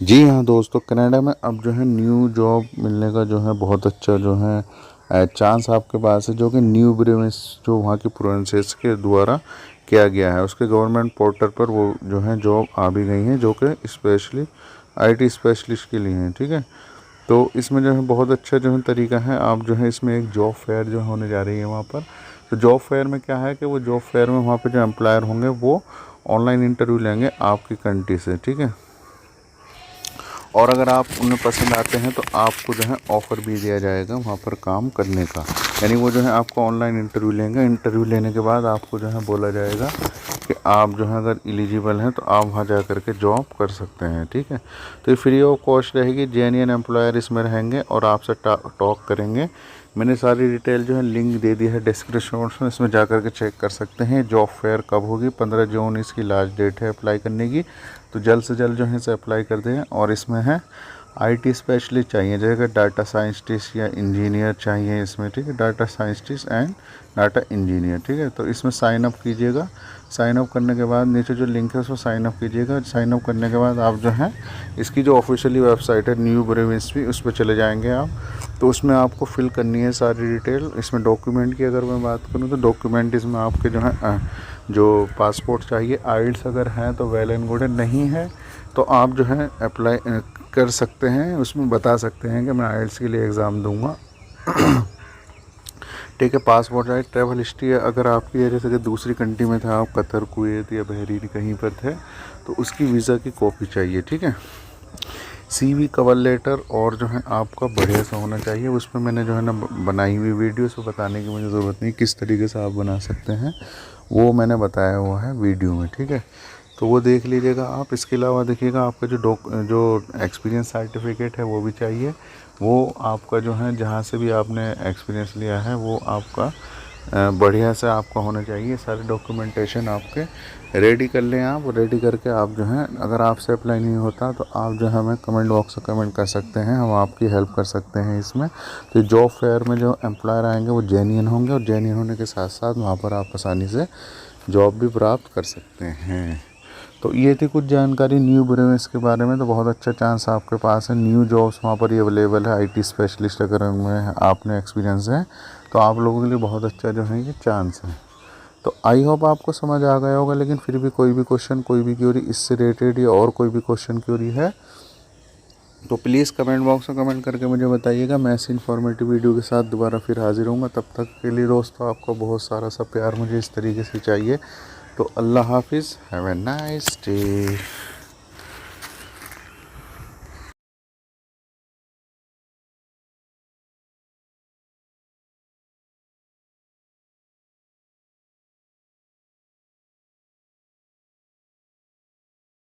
जी हाँ दोस्तों, कनाडा में अब जो है न्यू जॉब मिलने का जो है बहुत अच्छा जो है चांस आपके पास है, जो कि न्यू ब्रेविस जो वहाँ की प्रोविंसेस के द्वारा किया गया है। उसके गवर्नमेंट पोर्टल पर वो जो है जॉब आ भी गई हैं, जो कि स्पेशली आईटी स्पेशलिस्ट के लिए हैं। ठीक है, तो इसमें जो है बहुत अच्छा जो है तरीका है। आप जो है इसमें एक जॉब फेयर जो होने जा रही है वहाँ पर। तो जॉब फेयर में क्या है कि वो जॉब फेयर में वहाँ पर जो एम्प्लॉयर होंगे वो ऑनलाइन इंटरव्यू लेंगे आपकी कंट्री से। ठीक है, और अगर आप उन्हें पसंद आते हैं तो आपको जो है ऑफ़र भी दिया जाएगा वहाँ पर काम करने का। यानी वो जो है आपको ऑनलाइन इंटरव्यू लेंगे। इंटरव्यू लेने के बाद आपको जो है बोला जाएगा कि आप जो है अगर एलिजिबल हैं तो आप वहाँ जा कर के जॉब कर सकते हैं। ठीक है, तो ये फ्री ऑफ कॉस्ट रहेगी। जेन्युइन एम्प्लॉयर इसमें रहेंगे और आपसे टॉक करेंगे। मैंने सारी डिटेल जो है लिंक दे दी है डिस्क्रिप्शन में, इसमें जा कर के चेक कर सकते हैं। जॉब फेयर कब होगी? 15 जून इसकी लास्ट डेट है अप्लाई करने की। तो जल्द से जल्द जो है इसे अप्लाई कर दें। और इसमें है आईटी स्पेशलिस्ट चाहिए, जैसे डाटा साइंटिस्ट या इंजीनियर चाहिए इसमें। ठीक है, data scientist and data engineer. ठीक है, तो इसमें साइन अप कीजिएगा। साइन अप करने के बाद नीचे जो लिंक है उसमें साइन अप कीजिएगा। साइन अप करने के बाद आप जो है इसकी जो ऑफिशियली वेबसाइट है न्यू ब्रेविस भी, उस पर चले जाएंगे आप। तो उसमें आपको फिल करनी है सारी डिटेल। इसमें डॉक्यूमेंट की अगर मैं बात करूँ तो डॉक्यूमेंट इसमें आपके जो है जो पासपोर्ट चाहिए, आइल्स अगर हैं तो वेल एंड गुड है, नहीं है तो आप जो है अप्लाई कर सकते हैं। उसमें बता सकते हैं कि मैं आइल्स के लिए एग्ज़ाम दूंगा। ठीक है, पासपोर्ट है, ट्रैवल हिस्ट्री है अगर आपकी है, जैसे कि दूसरी कंट्री में था आप, कतर, कुवैत या बहरीन कहीं पर थे, तो उसकी वीज़ा की कॉपी चाहिए। ठीक है, सीवी, कवर लेटर और जो है आपका बढ़िया सा होना चाहिए। उस पर मैंने जो है ना बनाई हुई वीडियो, उसको बताने की मुझे ज़रूरत नहीं, किस तरीके से आप बना सकते हैं वो मैंने बताया हुआ है वीडियो में। ठीक है, तो वो देख लीजिएगा आप। इसके अलावा देखिएगा आपका जो एक्सपीरियंस सर्टिफिकेट है वो भी चाहिए। वो आपका जो है जहाँ से भी आपने एक्सपीरियंस लिया है वो आपका बढ़िया से आपका होना चाहिए। सारे डॉक्यूमेंटेशन आपके रेडी कर लें आप। रेडी करके आप जो है, अगर आपसे अप्लाई नहीं होता तो आप जो है हमें कमेंट बॉक्स में कमेंट कर सकते हैं, हम आपकी हेल्प कर सकते हैं इसमें। तो जॉब फेयर में जो एम्प्लॉयर आएंगे वो जेन्युइन होंगे, और जेन्युइन होने के साथ साथ वहाँ पर आप आसानी से जॉब भी प्राप्त कर सकते हैं। तो ये थी कुछ जानकारी न्यू ब्रेविस के बारे में। तो बहुत अच्छा चांस आपके पास है, न्यू जॉब्स वहाँ पर ही अवेलेबल है। आईटी स्पेशलिस्ट अगर उनमें आपने एक्सपीरियंस है तो आप लोगों के लिए बहुत अच्छा जो है ये चांस है। तो आई होप आपको समझ आ गया होगा। लेकिन फिर भी कोई भी क्वेश्चन, कोई भी क्वेरी इससे रिलेटेड या और कोई भी क्वेश्चन क्वेरी है तो प्लीज़ कमेंट बॉक्स में कमेंट करके मुझे बताइएगा। मैं ऐसी इन्फॉर्मेटिव वीडियो के साथ दोबारा फिर हाजिर हूँगा। तब तक के लिए दोस्तों आपको बहुत सारा सा प्यार मुझे इस तरीके से चाहिए। तो अल्लाह हाफिज़, हैव ए नाइस डे।